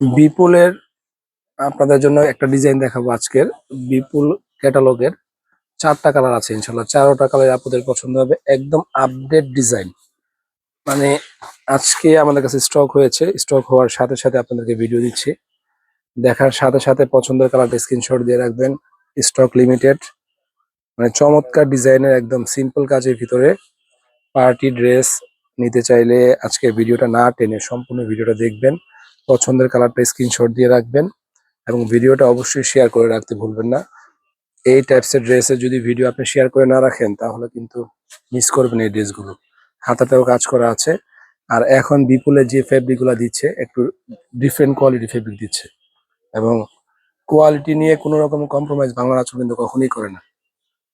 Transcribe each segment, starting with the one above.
বিপুলের আপনাদের জন্য একটা ডিজাইন দেখাবো আজকের। বিপুল ক্যাটালগের 4টা কালার আছে, ইনশাল্লাহ 4টা কালার আপনাদের পছন্দ হবে। একদম আপডেট ডিজাইন, মানে আজকে আমাদের কাছে স্টক হয়েছে। স্টক হওয়ার সাথে সাথে আপনাদেরকে ভিডিও দিচ্ছি, দেখার সাথে সাথে পছন্দের কালারটা স্ক্রিনশট দিয়ে রাখবেন। স্টক লিমিটেড, মানে চমৎকার ডিজাইনের একদম সিম্পল কাজের ভিতরে পার্টি ড্রেস নিতে চাইলে আজকের ভিডিওটা না টেনে সম্পূর্ণ ভিডিওটা দেখবেন। পছন্দের কালারটা স্ক্রিনশট দিয়ে রাখবেন এবং ভিডিওটা অবশ্যই শেয়ার করে রাখতে ভুলবেন না। এই টাইপসের ড্রেসের যদি ভিডিও আপনি শেয়ার করে না রাখেন তাহলে কিন্তু মিস করবেন এই ড্রেসগুলো। হাতাতেও কাজ করা আছে। আর এখন বিপুলের যে ফেব্রিকগুলো দিচ্ছে একটু ডিফারেন্ট কোয়ালিটি ফেব্রিক দিচ্ছে, এবং কোয়ালিটি নিয়ে কোনো রকম কম্প্রোমাইজ বাংলার আঁচল কিন্তু কখনোই করে না।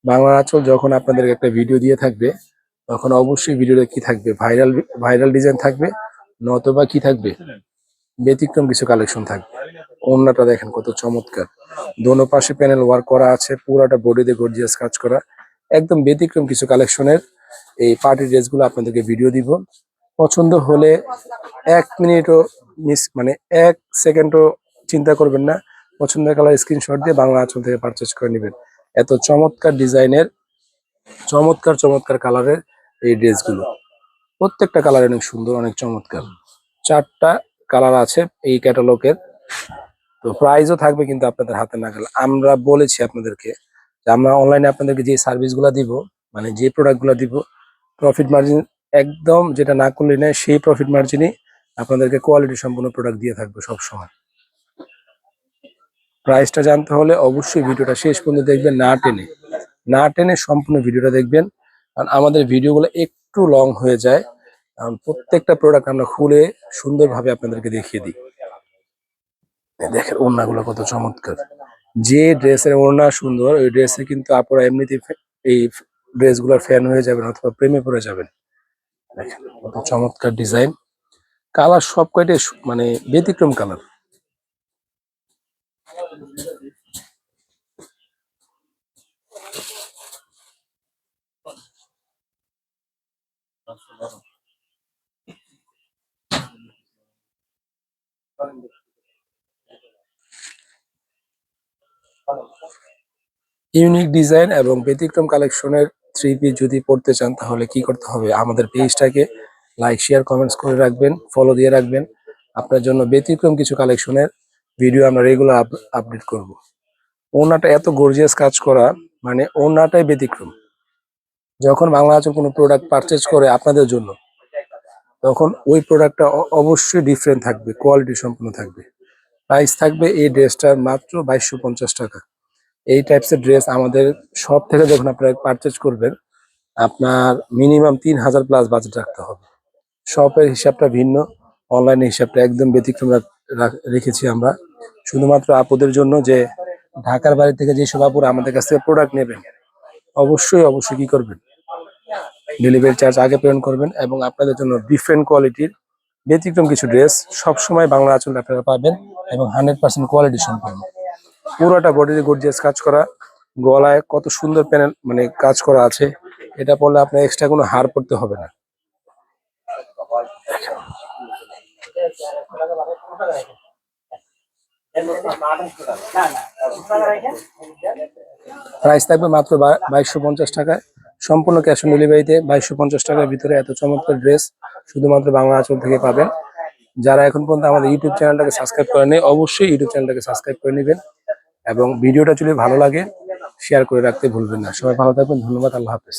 বাংলার আঁচল যখন আপনাদেরকে একটা ভিডিও দিয়ে থাকবে তখন অবশ্যই ভিডিওটা কি থাকবে, ভাইরাল ভাইরাল ডিজাইন থাকবে, নতবা কি থাকবে, ব্যতিক্রম কিছু কালেকশন থাকবে। ওড়নাটা দেখেন কত চমৎকার, দোনো পাশে প্যানেল ওয়ার্ক করা আছে, পুরাটা বডিতে গর্জিয়াস কাজ করা। একদম ব্যতিক্রম কিছু কালেকশনের এই পার্টি ড্রেসগুলো আপনাদেরকে ভিডিও দিব। পছন্দ হলে 1 মিনিটও মানে 1 সেকেন্ডও চিন্তা করবেন না, পছন্দের কালার স্ক্রিনশট দিয়ে বাংলা আঁচল থেকে পারচেজ করে নেবেন। এত চমৎকার ডিজাইনের চমৎকার চমৎকার কালারের এই ড্রেসগুলো, প্রত্যেকটা কালার অনেক সুন্দর, অনেক চমৎকার। 4টা কালার আছে এই ক্যাটালগের। তো প্রাইসও থাকবে কিন্তু আপনাদের হাতে নাগাল। আমরা বলেছি আপনাদেরকে যে আমরা অনলাইনে আপনাদেরকে যে সার্ভিসগুলো দিব, মানে যে প্রোডাক্টগুলো দিব, প্রফিট মার্জিন একদম যেটা না করলে নেয় সেই প্রফিট মার্জিনই আপনাদেরকে কোয়ালিটি সম্পূর্ণ প্রোডাক্ট দিয়ে থাকবে সব সময়। প্রাইসটা জানতে হলে অবশ্যই ভিডিওটা শেষ পর্যন্ত দেখবেন, না টেনে সম্পূর্ণ ভিডিওটা দেখবেন। কারণ আমাদের ভিডিওগুলো একটু লং হয়ে যায়, কারণ প্রত্যেকটা প্রোডাক্ট আমরা খুলে সুন্দরভাবে আপনাদেরকে দেখিয়ে দিই। দেখেন ওড়নাগুলো কত চমৎকার, যে ড্রেসের ওড়না সুন্দর ওই ড্রেসে কিন্তু আপনারা এমনিতেই এই ড্রেসগুলোর ফ্যান হয়ে যাবেন অথবা প্রেমে পড়ে যাবেন। দেখেন কত চমৎকার ডিজাইন, কালার সব কয়টাই মানে ব্যতিক্রম কালার। ইউনিক ডিজাইন এবং ব্যতিক্রম কালেকশনের 3 পিস যদি পড়তে চান তাহলে কি করতে হবে, আমাদের পেজটাকে লাইক শেয়ার কমেন্টস করে রাখবেন, ফলো দিয়ে রাখবেন। আপনার জন্য ব্যতিক্রম কিছু কালেকশনের ভিডিও আমরা রেগুলার আপডেট করব। ওড়নাটা এত গর্জিয়াস কাজ করা, মানে ওড়নাটাই ব্যতিক্রম। যখন বাংলা আঁচল কোনো প্রোডাক্ট পারচেজ করে আপনাদের জন্য, তখন ওই প্রোডাক্টটা অবশ্যই ডিফারেন্ট থাকবে, কোয়ালিটি সম্পূর্ণ থাকবে। প্রাইস থাকবে এই ড্রেসটার মাত্র 2250 টাকা। এই টাইপসের ড্রেস আমাদের শপ থেকে যখন আপনারা পারচেজ করবেন আপনার মিনিমাম 3000+ বাজেট রাখতে হবে। শপের হিসাবটা ভিন্ন, অনলাইনের হিসাবটা একদম ব্যতিক্রম রেখেছি আমরা শুধুমাত্র আপুদের জন্য, যে ঢাকার বাড়ি থেকে যেসব আপুরা আমাদের কাছ থেকে প্রোডাক্ট নেবেন অবশ্যই অবশ্যই কি করবেন, ডেলিভারি চার্জ আগে পেমেন্ট করবেন। এবং আপনাদের জন্য ডিফারেন্ট কোয়ালিটির ব্যতিক্রম কিছু ড্রেস সবসময় বাংলা আঁচল আপনারা পাবেন, এবং 100% কোয়ালিটি সম্পন্ন। পুরোটা বডিতে গর্জিয়াস কাজ করা, গলায় কত সুন্দর প্যানেল মানে কাজ করা আছে, এটা পরলে আপনার এক্সট্রা কোনো হার পড়তে হবে না। প্রাইস থাকবে মাত্র 2250 টাকায়, সম্পূর্ণ ক্যাশ অন ডেলিভারিতে। 2250 টাকার ভিতরে এত চমৎকার ড্রেস শুধুমাত্র বাংলা আঁচল থেকে পাবেন। যারা এখন পর্যন্ত আমাদের ইউটিউব চ্যানেলটাকে সাবস্ক্রাইব করেনি অবশ্যই ইউটিউব চ্যানেলটাকে সাবস্ক্রাইব করে নেবেন, এবং ভিডিওটা যদি ভালো লাগে শেয়ার করে রাখতে ভুলবেন না। সবাই ভালো থাকবেন, ধন্যবাদ, আল্লাহ হাফেজ।